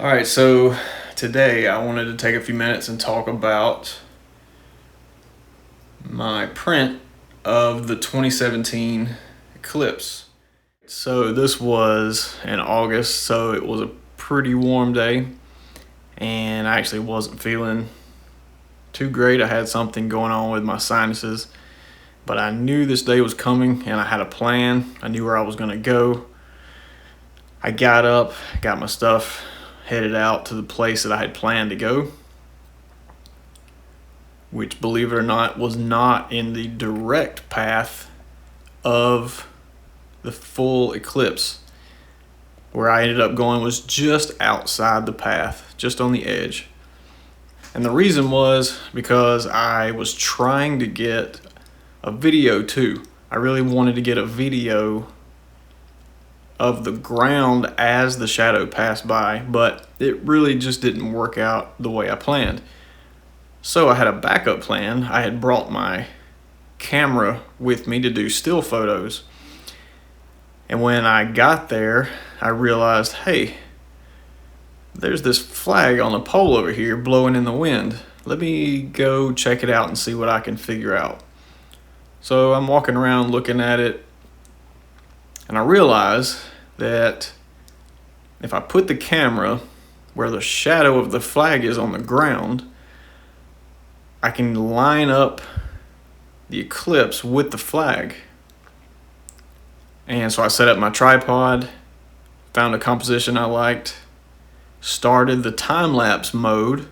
All right, so today I wanted to take a few minutes and talk about my print of the 2017 Eclipse. So this was in August, so it was a pretty warm day, and I actually wasn't feeling too great. I had something going on with my sinuses, but I knew this day was coming and I had a plan. I knew where I was going to go. I got up, got my stuff, headed out to the place that I had planned to go, which, believe it or not, was not in the direct path of the full eclipse. Where I ended up going was just outside the path, just on the edge. And the reason was because I was trying to get a video too. I really wanted to get a video of the ground as the shadow passed by, but it really just didn't work out the way I planned. So I had a backup plan. I had brought my camera with me to do still photos. And when I got there, I realized, hey, there's this flag on the pole over here blowing in the wind. Let me go check it out and see what I can figure out. So I'm walking around looking at it, and I realize that if I put the camera where the shadow of the flag is on the ground, I can line up the eclipse with the flag. And so I set up my tripod, found a composition I liked, started the time-lapse mode,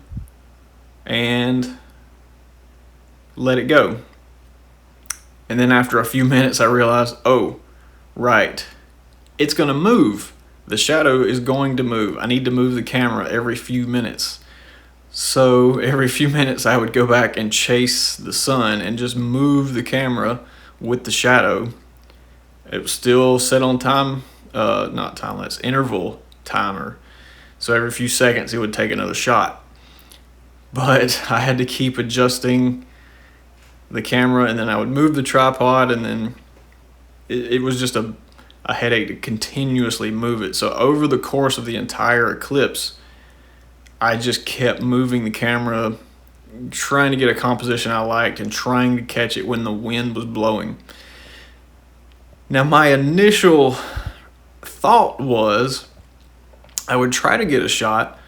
and let it go. And then after a few minutes I realized, oh, right, it's going to move. The shadow is going to move. I need to move the camera every few minutes. So every few minutes I would go back and chase the sun and just move the camera with the shadow. It was still set on not time-lapse, interval timer. So every few seconds it would take another shot. But I had to keep adjusting the camera, and then I would move the tripod, and then it was just a headache to continuously move it. So over the course of the entire eclipse, I just kept moving the camera, trying to get a composition I liked and trying to catch it when the wind was blowing. Now, my initial thought was I would try to get a shot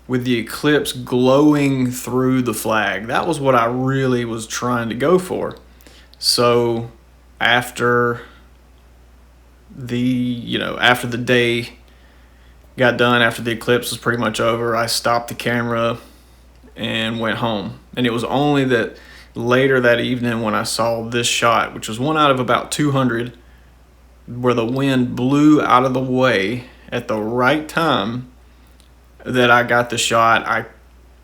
with the eclipse glowing through the flag. That was what I really was trying to go for. So after the day got done, after the eclipse was pretty much over, I stopped the camera and went home. And it was only that later that evening when I saw this shot, which was one out of about 200, where the wind blew out of the way at the right time, that I got the shot I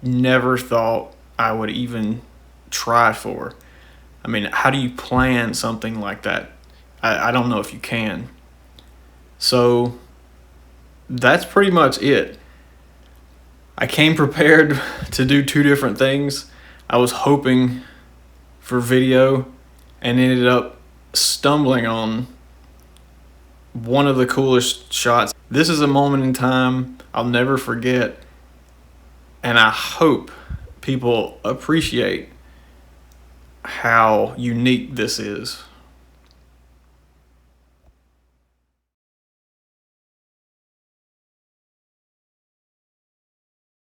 never thought I would even try for. I mean, how do you plan something like that? I don't know if you can. So that's pretty much it. I came prepared to do two different things. I was hoping for video and ended up stumbling on one of the coolest shots. This is a moment in time I'll never forget, and I hope people appreciate how unique this is.